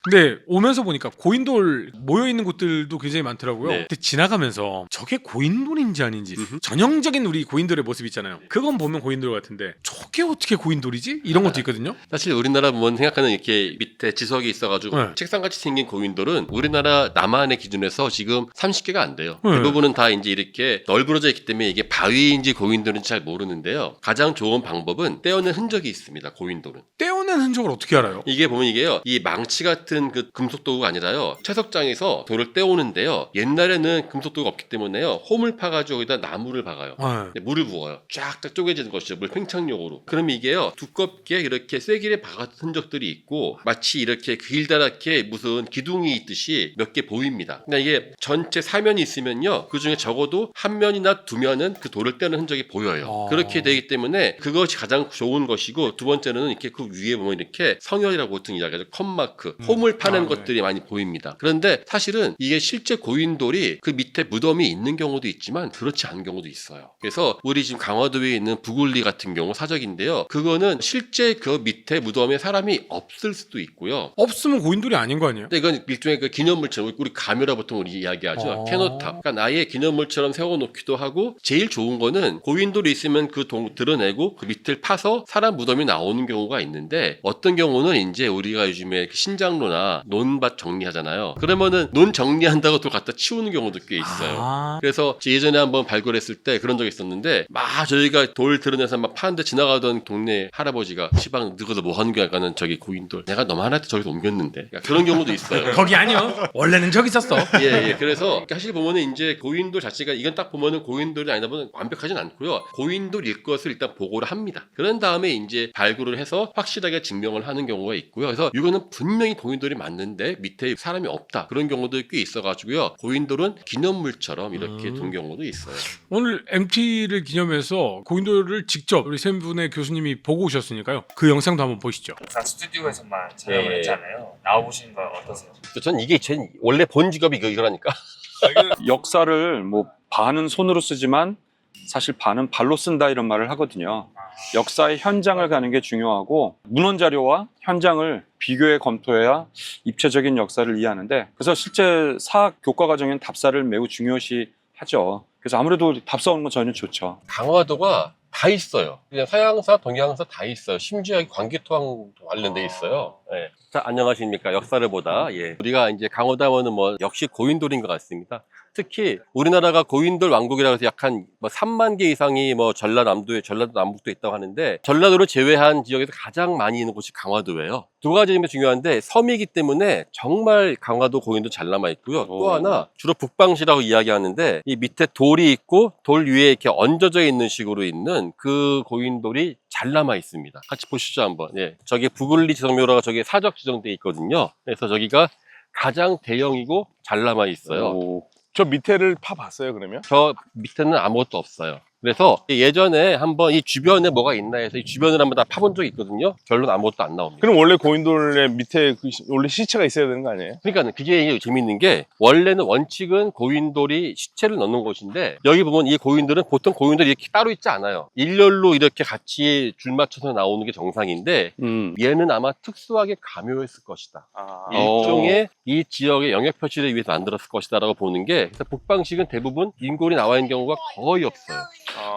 근데 오면서 보니까 고인돌 모여있는 곳들도 굉장히 많더라고요. 네. 근데 지나가면서 저게 고인돌인지 아닌지 전형적인 우리 고인돌의 모습 있잖아요. 그건 보면 고인돌 같은데 저게 어떻게 고인돌이지? 이런 것도 있거든요. 사실 우리나라 보면 생각하는 이렇게 밑에 지석이 있어가지고 네. 책상같이 생긴 고인돌은 우리나라 남한의 기준에서 지금 30개가 안 돼요. 네. 대부분은 다 이제 이렇게 널브러져 있기 때문에 이게 바위인지 고인돌인지 잘 모르는데요. 가장 좋은 방법은 떼어낸 흔적이 있습니다. 고인돌은. 떼어낸 흔적을 어떻게 알아요? 이게 보면 이게요, 이 망치 같은 그 금속 도구가 아니라요, 채석장에서 돌을 떼오는데요, 옛날에는 금속 도구가 없기 때문에요, 홈을 파가지고 여기다 나무를 박아요. 네. 물을 부어요. 쫙쫙 쪼개지는 것이죠. 물 팽창용으로. 그럼 이게요, 두껍게 이렇게 쐐기를 박은 흔적들이 있고 마치 이렇게 길다랗게 무슨 기둥이 있듯이 몇 개 보입니다. 그러니까 이게 전체 사면이 있으면요, 그 중에 적어도 한 면이나 두 면은 그 돌을 떼는 흔적이 보여요. 그렇게 되기 때문에 그것이 가장 좋은 것이고, 두 번째는 이렇게 그 위에 보면 이렇게 성혈이라고 보통 이야기하죠. 컴마크, 홈을 파는 것들이 많이 보입니다. 그런데 사실은 이게 실제 고인돌이 그 밑에 무덤이 있는 경우도 있지만 그렇지 않은 경우도 있어요. 그래서 우리 지금 강화도에 있는 부굴리 같은 경우 사적인데요, 그거는 실제 그 밑에 무덤에 사람이 없을 수도 있고요. 없으면 고인돌이 아닌 거 아니에요? 근데 이건 일종의 그 기념물처럼, 우리 가묘라 보통 우리 이야기하죠. 캐노탑. 그러니까 나의 기념물처럼 세워놓기도 하고, 제일 좋은 거는 고인돌이 있으면 그 동 드러내고 그 밑을 파서 사람 무덤이 나오는 경우가 있는데, 어떤 경우는 이제 우리가 요즘에 신장로나 논밭 정리하잖아요. 그러면은 논 정리한다고 또 갖다 치우는 경우도 꽤 있어요. 그래서 예전에 한번 발굴했을 때 그런 적이 있었는데, 막 저희가 돌 드러내서 막 파는데 지나가던 동네 할아버지가 시방 너희들 뭐 하는 게 약간은 저기 고인돌 내가 너만한테 저기서 옮겼는데, 그러니까 그런 경우도 있어요. 거기 아니요. 원래는 저기 있었어. 예. 그래서 사실 보면은 이제 고인돌 자체가, 이건 딱 보면은 고인돌이 아니다 보면 완벽하진 않고요. 고인돌일 것을 일단 보고를 합니다. 그런 다음에 이제 발굴을 해서 확실하게 증명을 하는 경우가 있고요. 그래서 이거는 분명히 고인돌이 맞는데 밑에 사람이 없다, 그런 경우도 꽤 있어가지고요. 고인돌은 기념물처럼 이렇게 둔 경우도 있어요. 오늘 MT를 기념해서 고인돌을 직접 우리 세 분의 교수님이 보고 오셨으니까요. 그 영상도 한번 보시죠. 항상 스튜디오에서만 촬영을 예. 했잖아요. 나와보시는 거 어떠세요? 전 이게 제 원래 본 직업이 이거라니까. 역사를 뭐 반은 손으로 쓰지만 사실 반은 발로 쓴다, 이런 말을 하거든요. 역사의 현장을 가는 게 중요하고, 문헌 자료와 현장을 비교해 검토해야 입체적인 역사를 이해하는데, 그래서 실제 사학 교과 과정에는 답사를 매우 중요시 하죠. 그래서 아무래도 답사 오는 건 전혀 좋죠. 강화도가 다 있어요. 그냥 서양사, 동양사 다 있어요. 심지어 광기토항 관련돼 있어요. 예. 자, 안녕하십니까. 역사를 보다. 예. 우리가 이제 강화도 하면은 뭐 역시 고인돌인 것 같습니다. 특히 우리나라가 고인돌 왕국이라고 해서 약 한 뭐 3만 개 이상이 뭐 전라남도에, 전라도 남북도 있다고 하는데, 전라도를 제외한 지역에서 가장 많이 있는 곳이 강화도예요. 두 가지 점이 중요한데, 섬이기 때문에 정말 강화도 고인돌 잘 남아 있고요. 또 하나, 주로 북방시라고 이야기하는데, 이 밑에 돌이 있고 돌 위에 이렇게 얹어져 있는 식으로 있는 그 고인돌이 잘 남아 있습니다. 같이 보시죠 한번. 예. 저기 부굴리 지성묘라가 저기 사적 지정돼 있거든요. 그래서 저기가 가장 대형이고 잘 남아 있어요. 저 밑에를 파봤어요, 그러면? 저 밑에는 아무것도 없어요. 그래서 예전에 한번 이 주변에 뭐가 있나 해서 이 주변을 한번 다 파본 적이 있거든요. 결론 아무것도 안 나옵니다. 그럼 원래 고인돌의 밑에 원래 시체가 있어야 되는 거 아니에요? 그러니까 그게 재밌는 게, 원래는 원칙은 고인돌이 시체를 넣는 곳인데, 여기 보면 이 고인돌은 보통 고인돌이 이렇게 따로 있지 않아요. 일렬로 이렇게 같이 줄 맞춰서 나오는 게 정상인데, 얘는 아마 특수하게 가묘했을 것이다. 일종의 이 지역의 영역 표시를 위해서 만들었을 것이다 라고 보는 게, 그래서 북방식은 대부분 인골이 나와 있는 경우가 거의 없어요.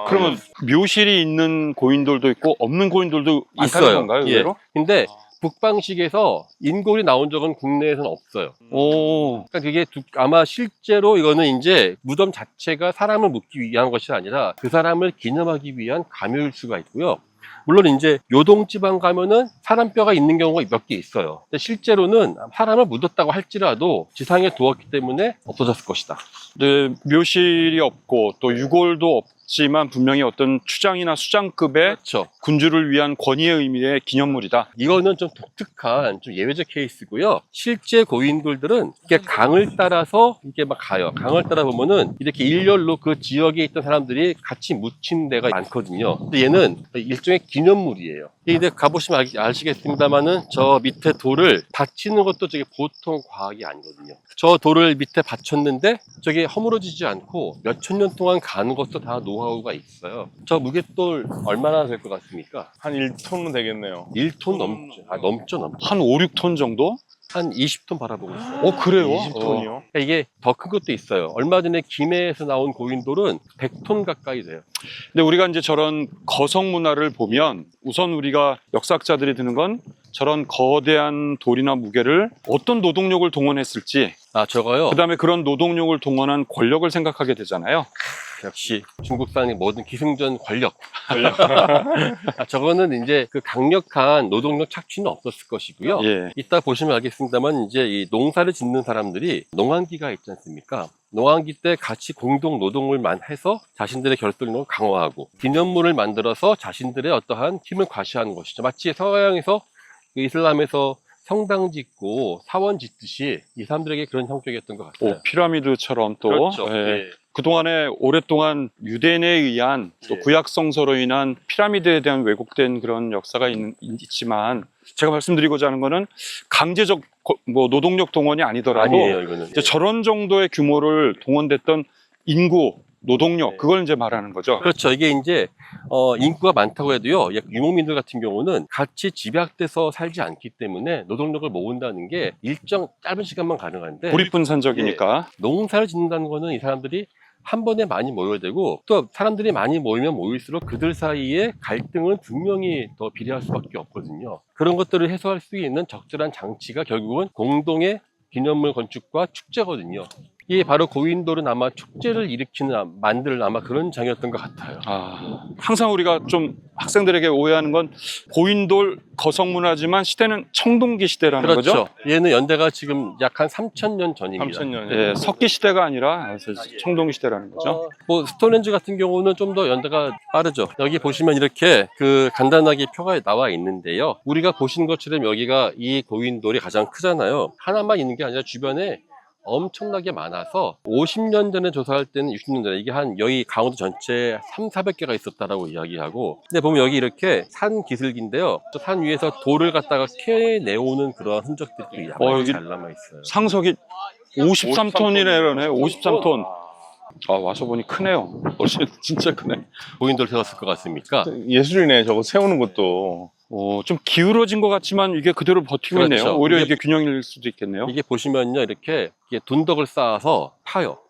그러면 묘실이 있는 고인돌도 있고 없는 고인돌도 많다는 있어요. 건가요, 예. 의외로? 근데 북방식에서 인골이 나온 적은 국내에서는 없어요. 그러니까 그게 아마 실제로 이거는 이제 무덤 자체가 사람을 묻기 위한 것이 아니라 그 사람을 기념하기 위한 가묘일 수가 있고요. 물론 이제 요동지방 가면은 사람 뼈가 있는 경우가 몇 개 있어요. 근데 실제로는 사람을 묻었다고 할지라도 지상에 두었기 때문에 없어졌을 것이다. 네, 묘실이 없고 또 유골도 없지만 분명히 어떤 추장이나 수장급의 그렇죠. 군주를 위한 권위의 의미의 기념물이다. 이거는 좀 독특한 좀 예외적 케이스고요. 실제 고인돌들은 이렇게 강을 따라서 이렇게 막 가요. 강을 따라 보면은 이렇게 일렬로 그 지역에 있던 사람들이 같이 묻힌 데가 많거든요. 근데 얘는 일종의 기념물이에요. 근데 가보시면 아시겠습니다만은 저 밑에 돌을 받치는 것도 저게 보통 과학이 아니거든요. 저 돌을 밑에 받쳤는데 저게 허물어지지 않고 몇천 년 동안 가는 것도 다 노하우가 있어요. 저 무게돌 얼마나 될 것 같습니까? 한 1톤은 되겠네요. 1톤 넘죠. 넘죠. 한 5, 6톤 정도? 한 20톤 바라보고 있어요. 그래요? 20톤이요? 그러니까 이게 더 큰 것도 있어요. 얼마 전에 김해에서 나온 고인돌은 100톤 가까이 돼요. 근데 우리가 이제 저런 거성 문화를 보면 우선 우리가 역사학자들이 드는 건 저런 거대한 돌이나 무게를 어떤 노동력을 동원했을지, 아, 저거요? 그다음에 그런 노동력을 동원한 권력을 생각하게 되잖아요. 역시 중국산의 모든 기승전 권력. 아, 저거는 이제 그 강력한 노동력 착취는 없었을 것이고요. 예. 이따 보시면 알겠습니다만 이제 이 농사를 짓는 사람들이 농한기가 있지 않습니까? 농한기 때 같이 공동 노동을 해서 자신들의 결속력을 강화하고 기념물을 만들어서 자신들의 어떠한 힘을 과시하는 것이죠. 마치 서양에서 그 이슬람에서 성당 짓고 사원 짓듯이 이 사람들에게 그런 성격이었던 것 같아요. 피라미드처럼 또 그렇죠. 예. 예. 그동안에 오랫동안 유대인에 의한 또 예. 구약 성서로 인한 피라미드에 대한 왜곡된 그런 역사가 있지만 제가 말씀드리고자 하는 거는 강제적 노동력 동원이 아니더라도 아니에요, 이거는. 이제 저런 정도의 규모를 동원됐던 인구, 노동력, 네. 그걸 이제 말하는 거죠. 그렇죠. 이게 이제 인구가 많다고 해도요, 유목민들 같은 경우는 같이 집약돼서 살지 않기 때문에 노동력을 모은다는 게 일정 짧은 시간만 가능한데, 고립분산적이니까. 농사를 짓는다는 거는 이 사람들이 한 번에 많이 모여야 되고, 또 사람들이 많이 모이면 모일수록 그들 사이에 갈등은 분명히 더 비례할 수밖에 없거든요. 그런 것들을 해소할 수 있는 적절한 장치가 결국은 공동의 기념물 건축과 축제거든요. 이게 바로 고인돌은 아마 축제를 일으키는 만들 아마 그런 장이었던 것 같아요. 항상 우리가 좀 학생들에게 오해하는 건 고인돌 거성문화지만 시대는 청동기 시대라는 그렇죠. 거죠. 얘는 연대가 지금 약 한 3,000년 전입니다. 3,000년. 예, 석기 시대가 아니라 청동기 시대라는 거죠. 뭐 스톤헨지 같은 경우는 좀 더 연대가 빠르죠. 여기 보시면 이렇게 그 간단하게 표가 나와 있는데요. 우리가 보신 것처럼 여기가 이 고인돌이 가장 크잖아요. 하나만 있는 게 아니라 주변에 엄청나게 많아서 50년 전에 조사할 때는 60년 전에 이게 한 여기 강원도 전체에 300~400개가 있었다라고 이야기하고, 근데 보면 여기 이렇게 산 기슭인데요. 저 산 위에서 돌을 갖다가 캐내오는 그런 흔적들이 여기 잘 남아 있어요. 상석이 53톤이네. 53톤. 와서 보니 크네요. 진짜 크네. 고인돌 세웠을 것 같습니까? 예술이네, 저거 세우는 것도. 좀 기울어진 것 같지만 이게 그대로 버티고 그렇죠. 있네요. 오히려 이게 균형일 수도 있겠네요. 이게 보시면요, 이렇게 둔덕을 쌓아서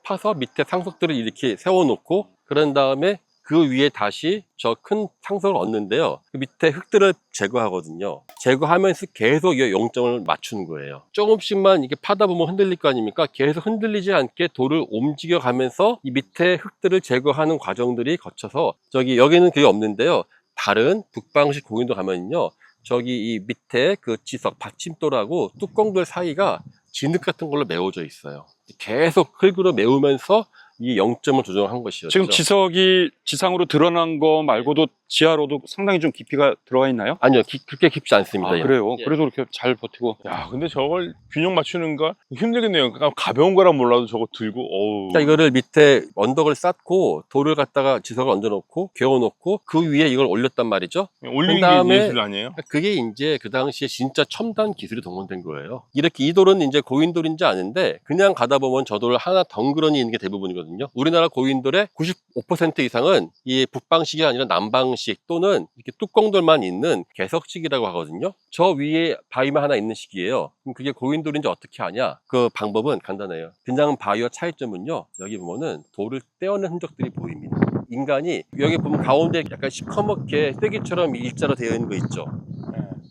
파서 밑에 상석들을 이렇게 세워놓고, 그런 다음에 그 위에 다시 저 큰 상석을 얹는데요. 그 밑에 흙들을 제거하거든요. 제거하면서 계속 이 용점을 맞추는 거예요. 조금씩만 이게 파다 보면 흔들릴 거 아닙니까? 계속 흔들리지 않게 돌을 움직여 가면서 이 밑에 흙들을 제거하는 과정들이 거쳐서 여기는 그게 없는데요. 다른 북방식 고인돌 가면요, 저기 이 밑에 그 지석 받침돌하고 뚜껑돌 사이가 진흙 같은 걸로 메워져 있어요. 계속 흙으로 메우면서 이 0점을 조정한 것이었죠. 지금 지석이 지상으로 드러난 거 말고도 지하로도 상당히 좀 깊이가 들어가 있나요? 아니요, 그렇게 깊지 않습니다. 얘는. 그래요? 예. 그래도 이렇게 잘 버티고. 야, 근데 저걸 균형 맞추는 거 힘들겠네요. 그러니까 가벼운 거란 몰라도 저거 들고, 어우. 그러니까 이거를 밑에 언덕을 쌓고 돌을 갖다가 지석을 얹어놓고 개어놓고 그 위에 이걸 올렸단 말이죠. 올리는 그다음에- 게 예술 아니에요? 그게 이제 그 당시에 진짜 첨단 기술이 동원된 거예요. 이렇게 이 돌은 이제 고인돌인지 아는데 그냥 가다 보면 저 돌 하나 덩그러니 있는 게 대부분이거든요. 우리나라 고인돌의 95% 이상은 이 북방식이 아니라 남방식 또는 이렇게 뚜껑돌만 있는 개석식이라고 하거든요. 저 위에 바위만 하나 있는 식이에요. 그럼 그게 고인돌인지 어떻게 아냐? 그 방법은 간단해요. 그냥 바위와 차이점은요, 여기 보면은 돌을 떼어낸 흔적들이 보입니다. 인간이 여기 보면 가운데 약간 시커멓게 쐐기처럼 일자로 되어 있는 거 있죠.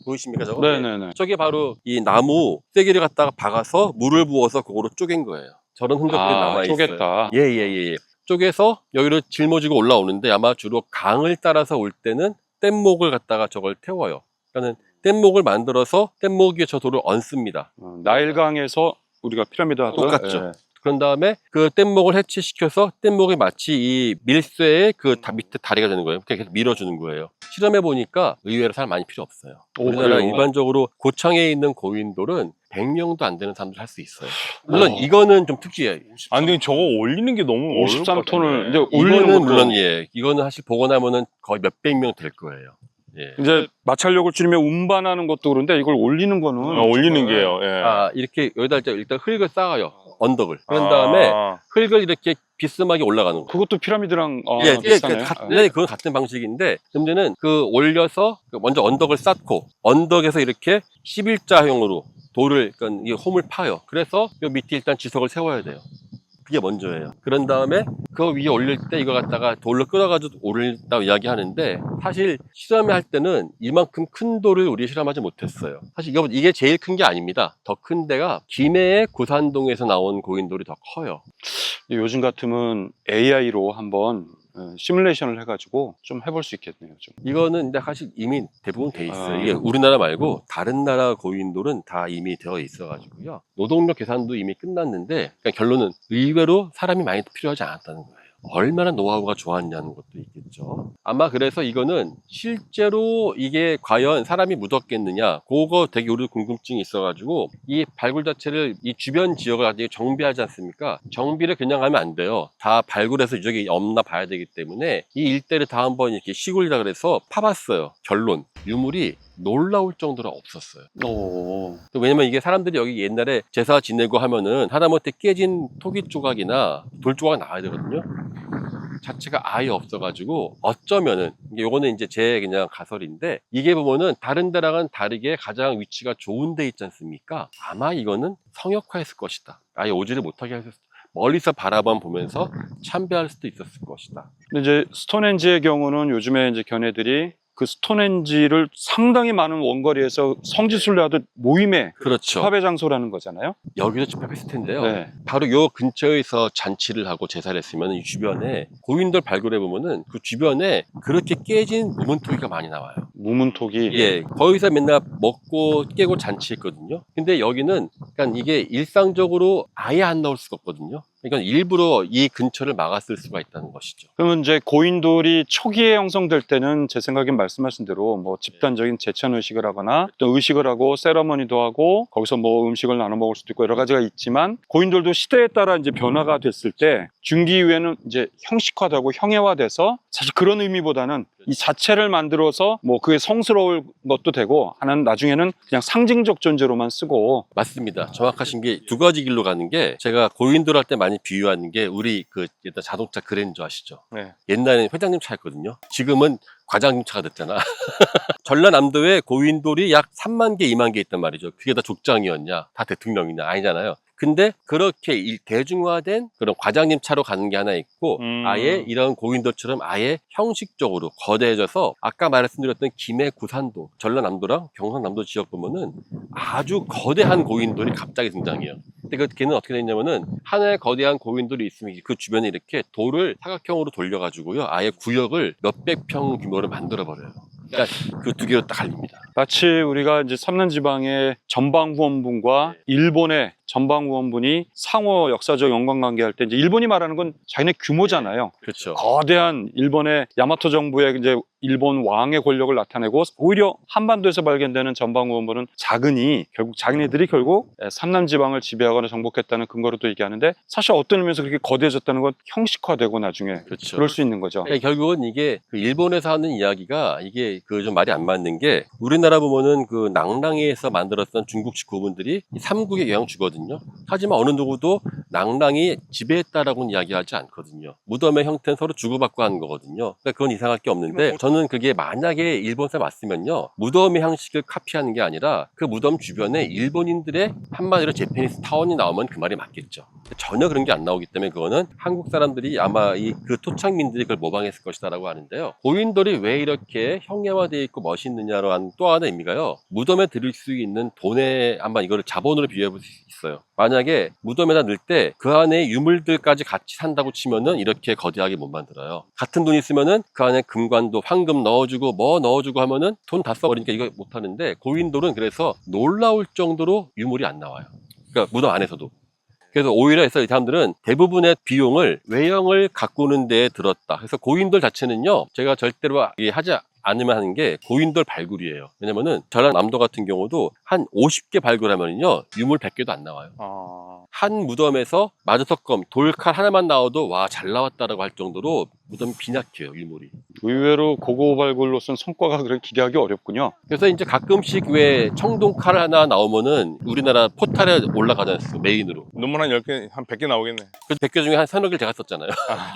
보이십니까 저거? 네네네. 저게 바로 이 나무 쐐기를 갖다가 박아서 물을 부어서 그거로 쪼갠 거예요. 저런 흔적들이 남아있어요. 쪼갰다. 예. 쪼개서 여기로 짊어지고 올라오는데 아마 주로 강을 따라서 올 때는 뗏목을 갖다가 저걸 태워요. 그러니까 뗏목을 만들어서 뗏목 위에 저 돌을 얹습니다. 나일강에서 우리가 피라미드 하던 똑같죠. 예. 그런 다음에 그 뗏목을 해체시켜서 뗏목이 마치 이 밀쇠의 그 밑에 다리가 되는 거예요. 그냥 계속 밀어주는 거예요. 실험해 보니까 의외로 사람 많이 필요 없어요. 우리나라 그래요? 일반적으로 고창에 있는 고인돌은 100명도 안 되는 사람들 할 수 있어요. 물론 이거는 좀 특이해요. 아니, 근데 저거 올리는 게 너무 어려울 것 53톤을 이제 같은데. 올리는 이거는 것도 물론 이거는 사실 보고 나면은 거의 몇백 명 될 거예요. 예. 이제 마찰력을 줄이면 운반하는 것도 그런데 이걸 올리는 거는 올리는 게요. 예. 이렇게 여기다 일단 흙을 쌓아요. 언덕을. 그런 다음에 흙을 이렇게 비스듬하게 올라가는 거예요. 그것도 피라미드랑 비슷하네요. 그건 같은 방식인데, 문제는 그 올려서 먼저 언덕을 쌓고 언덕에서 이렇게 11자형으로 돌을, 그러니까 이 홈을 파요. 그래서 요 밑에 일단 지석을 세워야 돼요. 그게 먼저예요. 그런 다음에 그 위에 올릴 때 이거 갖다가 돌로 끌어가지고 올린다고 이야기하는데, 사실 실험할 때는 이만큼 큰 돌을 우리 실험하지 못했어요. 사실 이게 제일 큰 게 아닙니다. 더 큰 데가 김해의 구산동에서 나온 고인돌이 더 커요. 요즘 같으면 AI로 한번 시뮬레이션을 해가지고 좀 해볼 수 있겠네요. 좀. 이거는 근데 사실 이미 대부분 돼 있어요. 아. 이게 우리나라 말고 다른 나라 고인돌은 다 이미 되어 있어가지고요. 노동력 계산도 이미 끝났는데, 그러니까 결론은 의외로 사람이 많이 필요하지 않았다는 거예요. 얼마나 노하우가 좋았냐는 것도 있겠죠. 아마 그래서 이거는 실제로 이게 과연 사람이 묻었겠느냐, 그거 되게 우리 궁금증이 있어가지고 이 발굴 자체를 이 주변 지역을 아직 정비하지 않습니까? 정비를 그냥 하면 안 돼요. 다 발굴해서 이쪽에 없나 봐야 되기 때문에 이 일대를 다 한번 이렇게 시골이라 그래서 파봤어요. 결론, 유물이 놀라울 정도로 없었어요. 왜냐면 이게 사람들이 여기 옛날에 제사 지내고 하면은 하다못해 깨진 토기 조각이나 돌 조각 나와야 되거든요. 자체가 아예 없어가지고 어쩌면은, 요거는 이제 제 그냥 가설인데, 이게 보면은 다른 데랑은 다르게 가장 위치가 좋은 데 있지 않습니까? 아마 이거는 성역화했을 것이다. 아예 오지를 못하게 했을, 멀리서 바라만 보면서 참배할 수도 있었을 것이다. 근데 이제 스톤헨지의 경우는 요즘에 이제 견해들이 그 스톤헨지를 상당히 많은 원거리에서 성지순례하듯 모임의 그렇죠. 화배 장소라는 거잖아요. 여기도 집합했을 텐데요. 네. 바로 요 근처에서 잔치를 하고 제사를 했으면 이 주변에 고인돌 발굴해 보면은 그 주변에 그렇게 깨진 무문토기가 많이 나와요. 무문토기. 예, 거기서 맨날 먹고 깨고 잔치했거든요. 근데 여기는 그러니까 이게 일상적으로 아예 안 나올 수가 없거든요. 그러니까 일부러 이 근처를 막았을 수가 있다는 것이죠. 그러면 이제 고인돌이 초기에 형성될 때는 제 생각엔 말씀하신 대로 뭐 집단적인 제천 의식을 하거나 또 의식을 하고 세러머니도 하고 거기서 뭐 음식을 나눠 먹을 수도 있고 여러 가지가 있지만, 고인돌도 시대에 따라 이제 변화가 됐을 때 중기 이후에는 이제 형식화되고 형해화돼서 사실 그런 의미보다는 이 자체를 만들어서 뭐 그게 성스러울 것도 되고 하는, 나중에는 그냥 상징적 존재로만 쓰고. 맞습니다. 정확하신 게 두 가지 길로 가는 게, 제가 고인돌 할 때 많이 비유하는 게 우리 그 일단 자동차 그랜저 아시죠? 네. 옛날에는 회장님 차였거든요. 지금은 과장님 차가 됐잖아. 전라남도에 고인돌이 약 3만 개, 2만 개 있단 말이죠. 그게 다 족장이었냐? 다 대통령이냐? 아니잖아요. 근데 그렇게 대중화된 그런 과장님 차로 가는 게 하나 있고, 아예 이런 고인돌처럼 아예 형식적으로 거대해져서, 아까 말씀드렸던 김해 구산도, 전라남도랑 경상남도 지역 보면은 아주 거대한 고인돌이 갑자기 등장해요. 근데 걔는 어떻게 됐냐면은 하나의 거대한 고인돌이 있으면 그 주변에 이렇게 돌을 사각형으로 돌려가지고요, 아예 구역을 몇백 평 규모로 만들어버려요. 그러니까 그 두 개로 딱 갈립니다. 마치 우리가 이제 삼남지방의 전방후원분과 일본의 전방후원분이 상호 역사적 연관관계 할 때, 이제 일본이 말하는 건 자기네 규모잖아요. 그렇죠. 거대한 일본의 야마토 정부의 이제 일본 왕의 권력을 나타내고, 오히려 한반도에서 발견되는 전방후원분은 작으니 결국 자기네들이 결국 삼남지방을 지배하거나 정복했다는 근거로 또 얘기하는데, 사실 어떤 의미에서 그렇게 거대해졌다는 건 형식화되고 나중에 그렇죠. 그럴 수 있는 거죠. 그러니까 결국은 이게 그 일본에서 하는 이야기가 이게 그 좀 말이 안 맞는 게, 우리나라 보면은 그 낭랑에서 만들었던 중국식 고분들이 삼국에 영향 주거든요. 하지만 어느 누구도 낭랑이 지배했다라고는 이야기하지 않거든요. 무덤의 형태는 서로 주고받고 하는 거거든요. 그러니까 그건 이상할 게 없는데, 저는 그게 만약에 일본 사람 왔으면요, 무덤의 형식을 카피하는 게 아니라 그 무덤 주변에 일본인들의 한마디로 제페니스 타운이 나오면 그 말이 맞겠죠. 전혀 그런 게 안 나오기 때문에 그거는 한국 사람들이 아마 그 토착민들이 그걸 모방했을 것이다라고 하는데요. 고인돌이 왜 이렇게 형해화되어 있고 멋있느냐로 한 또 하나 의미가요, 무덤에 들일 수 있는 돈에, 아마 이거를 자본으로 비유해 볼 수 있어요. 만약에 무덤에다 넣을 때 그 안에 유물들까지 같이 산다고 치면은 이렇게 거대하게 못 만들어요. 같은 돈 있으면은 그 안에 금관도 황금 넣어주고 뭐 넣어주고 하면은 돈 다 써버리니까 이거 못 하는데, 고인돌은 그래서 놀라울 정도로 유물이 안 나와요. 그러니까 무덤 안에서도. 그래서 오히려 해서 이 사람들은 대부분의 비용을 외형을 가꾸는 데에 들었다. 그래서 고인돌 자체는요, 제가 절대로 하지 않으면 하는 게 고인돌 발굴이에요. 왜냐면은 전라남도 같은 경우도 한 50개 발굴하면요, 유물 100개도 안 나와요. 한 무덤에서 마주석검, 돌칼 하나만 나와도 와, 잘 나왔다라고 할 정도로 무덤이 빈약해요, 일몰이. 의외로 고고 발굴로서는 성과가 그렇게 기대하기 어렵군요. 그래서 이제 가끔씩 왜 청동 칼 하나 나오면은 우리나라 포탈에 올라가잖아요, 메인으로. 논문 한 10개, 한 100개 나오겠네. 그 100개 중에 한 3여 개를 제가 썼잖아요.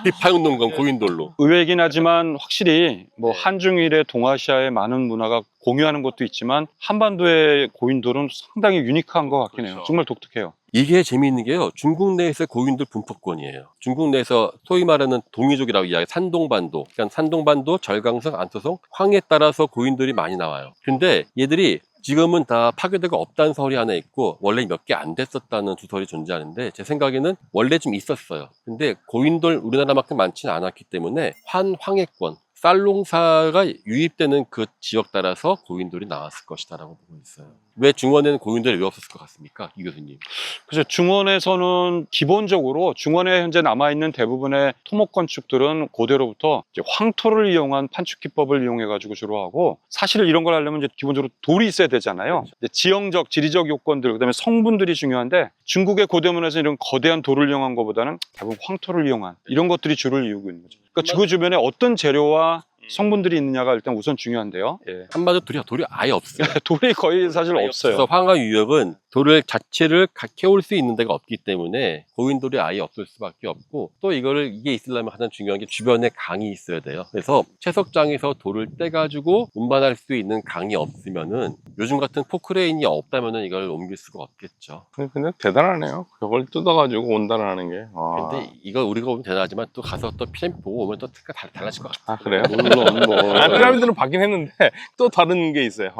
리파용농건 고인돌로. 의외이긴 하지만 확실히 뭐 네. 한중일의 동아시아의 많은 문화가 공유하는 것도 있지만 한반도의 고인돌은 상당히 유니크한 것 같긴 해요. 그렇죠. 정말 독특해요. 이게 재미있는 게요. 중국 내에서 고인돌 분포권이에요. 중국 내에서 소위 말하는 동이족이라고 이야기해요. 산동반도. 그러니까 산동반도, 절강성, 안토성, 황에 따라서 고인돌이 많이 나와요. 근데 얘들이 지금은 다 파괴되고 없다는 설이 하나 있고 원래 몇 개 안 됐었다는 두 설이 존재하는데 제 생각에는 원래 좀 있었어요. 근데 고인돌 우리나라만큼 많지는 않았기 때문에 황해권, 쌀농사가 유입되는 그 지역 따라서 고인돌이 나왔을 것이다라고 보고 있어요. 왜 중원에는 고인돌이 왜 없었을 것 같습니까? 이 교수님. 그래서 중원에서는 기본적으로 중원에 현재 남아있는 대부분의 토목 건축들은 고대로부터 이제 황토를 이용한 판축 기법을 이용해가지고 주로 하고 사실 이런 걸 하려면 이제 기본적으로 돌이 있어야 되잖아요. 이제 지형적, 지리적 요건들, 그다음에 성분들이 중요한데 중국의 고대문에서 이런 거대한 돌을 이용한 것보다는 대부분 황토를 이용한 이런 것들이 주를 이루고 있는 거죠. 그러니까 그 주변에 어떤 재료와 성분들이 있느냐가 일단 우선 중요한데요. 예. 한마디로 돌이 아예 없어요. 돌이 거의 사실 없어요. 그래서 황하 유역은 돌을 자체를 캐올 수 있는 데가 없기 때문에 고인돌이 아예 없을 수밖에 없고 또 이게 있으려면 가장 중요한 게 주변에 강이 있어야 돼요. 그래서 채석장에서 돌을 떼가지고 운반할 수 있는 강이 없으면은 요즘 같은 포크레인이 없다면은 이걸 옮길 수가 없겠죠. 근데 대단하네요. 그걸 뜯어가지고 온다는 게. 와. 근데 이거 우리가 보면 대단하지만 또 가서 또 PM 보고 오면 또 달라질 것 같아요. 아, 그래요? 물론 뭐 피라미드는 받긴 했는데 또 다른 게 있어요.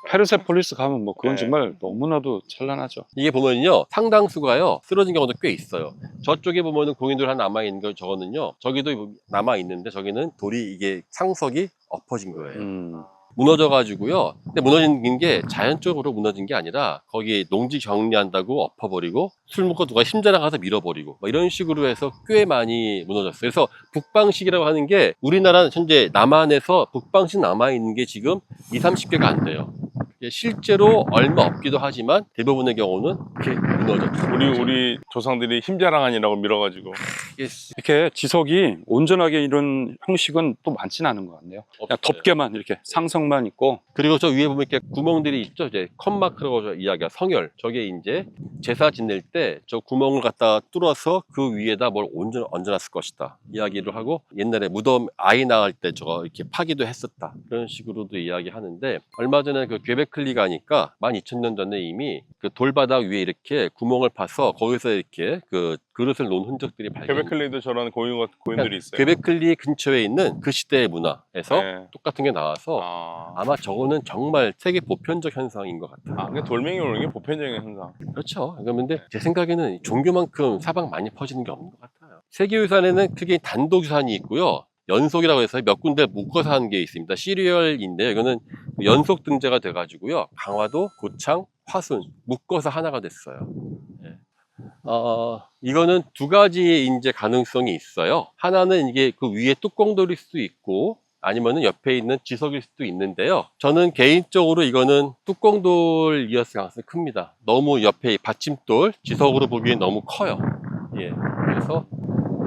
페르세폴리스 가면 뭐 그건 네. 정말 너무나도 찬란하죠. 이게 보면요 상당수가요 쓰러진 경우도 꽤 있어요. 저쪽에 보면은 고인돌 하나 남아있는 거 저거는요 저기도 남아있는데 저기는 돌이 이게 상석이 엎어진 거예요. 무너져 가지고요. 근데 무너진 게 자연적으로 무너진 게 아니라 거기 농지 정리한다고 엎어버리고 술 먹고 누가 힘자랑 가서 밀어버리고 뭐 이런 식으로 해서 꽤 많이 무너졌어요. 그래서 북방식이라고 하는 게 우리나라 현재 남한에서 북방식 남아있는 게 지금 20-30개가 안 돼요. 실제로 얼마 없기도 하지만 대부분의 경우는 이렇게 무너졌죠. 우리 조상들이 힘자랑한이라고 밀어가지고. 이렇게 지석이 온전하게 이런 형식은 또 많지는 않은 것 같네요. 그냥 없어요. 덮개만 이렇게 상성만 있고 그리고 저 위에 보면 이렇게 구멍들이 있죠. 이제 컵마크라고 이야기가 성열. 저게 이제 제사 지낼 때 저 구멍을 갖다 뚫어서 그 위에다 뭘 얹어놨을 것이다. 이야기를 하고 옛날에 무덤 아이 낳을 때 저거 이렇게 파기도 했었다. 그런 식으로도 이야기하는데 얼마 전에 그 퀘베클리 가니까 12,000년 전에 이미 그 돌바닥 위에 이렇게 구멍을 파서 거기서 이렇게 그 그릇을 놓은 흔적들이 발견. 퀘베클리도 저런 고인돌이 있어요. 퀘베클리 근처에 있는 그 시대의 문화에서 네. 똑같은 게 나와서 아마 저거는 정말 세계 보편적 현상인 것 같아요. 근데 돌멩이 오는 게 보편적인 현상. 그렇죠. 그런데 제 생각에는 종교만큼 사방 많이 퍼지는 게 없는 것 같아요. 세계유산에는 크게 단독유산이 있고요. 연속이라고 해서 몇 군데 묶어서 하는 게 있습니다. 시리얼인데 이거는 연속 등재가 돼가지고요. 강화도, 고창, 화순 묶어서 하나가 됐어요. 예. 이거는 두 가지의 인재 가능성이 있어요. 하나는 이게 그 위에 뚜껑돌일 수도 있고 아니면은 옆에 있는 지석일 수도 있는데요. 저는 개인적으로 이거는 뚜껑돌이었을 가능성이 큽니다. 너무 옆에 받침돌, 지석으로 보기엔 너무 커요. 예. 그래서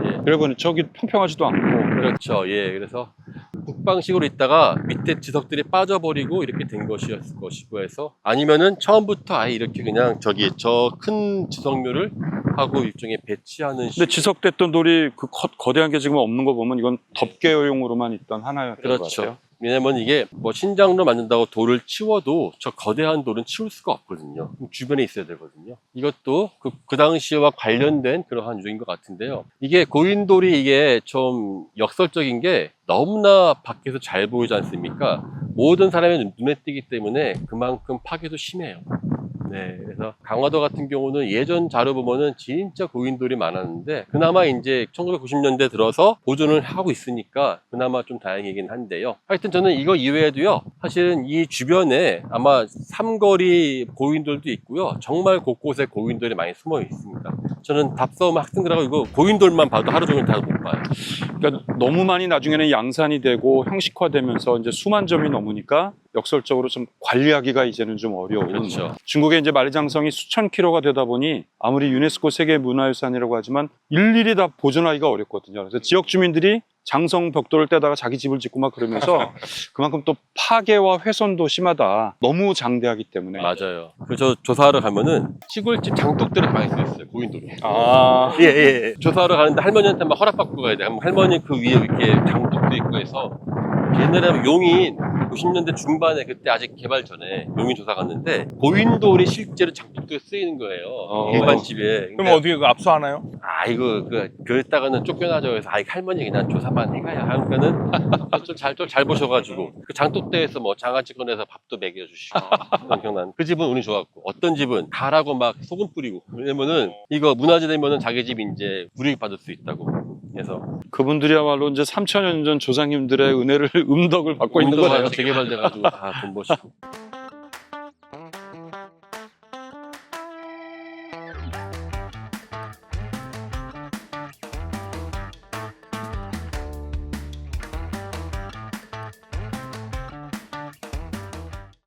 예. 그리고 저기 평평하지도 않고 그렇죠. 예. 그래서 북방식으로 있다가 밑에 지석들이 빠져버리고 이렇게 된 것이었을 것이고 해서 아니면은 처음부터 아예 이렇게 그냥 저기 저 큰 지석묘를 하고 일종의 배치하는 근데 지석됐던 돌이 그 거대한 게 지금 없는 거 보면 이건 덮개용으로만 있던 하나였던 것 그렇죠. 같아요. 왜냐면 이게 뭐 신장로 만든다고 돌을 치워도 저 거대한 돌은 치울 수가 없거든요. 주변에 있어야 되거든요. 이것도 그 당시와 관련된 그러한 유적인 것 같은데요. 이게 고인돌이 이게 좀 역설적인 게 너무나 밖에서 잘 보이지 않습니까? 모든 사람의 눈에 띄기 때문에 그만큼 파괴도 심해요. 네, 그래서 강화도 같은 경우는 예전 자료 보면은 진짜 고인돌이 많았는데 그나마 이제 1990년대 들어서 보존을 하고 있으니까 그나마 좀 다행이긴 한데요. 하여튼 저는 이거 이외에도요, 사실은 이 주변에 아마 삼거리 고인돌도 있고요, 정말 곳곳에 고인돌이 많이 숨어 있습니다. 저는 답서음 학생들하고 이거 고인돌만 봐도 하루 종일 다 못 봐요. 그러니까 너무 많이 나중에는 양산이 되고 형식화되면서 이제 수만 점이 넘으니까 역설적으로 좀 관리하기가 이제는 좀 어려운. 그렇죠. 중국의 이제 만리장성이 수천 킬로가 되다 보니 아무리 유네스코 세계 문화유산이라고 하지만 일일이 다 보존하기가 어렵거든요. 그래서 지역 주민들이 장성 벽돌을 떼다가 자기 집을 짓고 막 그러면서 그만큼 또 파괴와 훼손도 심하다. 너무 장대하기 때문에. 맞아요. 저 조사하러 가면은 시골집 장독들을 많이 있어요. 고인돌이. 아, 예. 조사하러 가는데 할머니한테 막 허락받고 가야 돼. 할머니 그 위에 이렇게 장독도 있고 해서 옛날에 용인 90년대 중반에 그때 아직 개발 전에 용인 조사 갔는데 고인돌이 실제로 장독도에 쓰이는 거예요. 일반 집에. 그럼 어떻게 그 압수하나요? 아이고 그랬다가는 쫓겨나죠. 그래서 할머니 그냥 조사만 해가야 하니까는 잘 보셔가지고 그 장독대에서 뭐 장아찌 꺼내서 밥도 먹여주시고 그런 기억나는. 그 집은 운이 좋았고 어떤 집은 가라고 막 소금 뿌리고 왜냐면은 이거 문화재 되면은 자기 집이 이제 불이익 받을 수 있다고. 그래서 그분들이야말로 이제 3,000년 전 조상님들의 은혜를 음덕을 받고 있는 거네요. 재개발돼가지고 다 돈 버시고.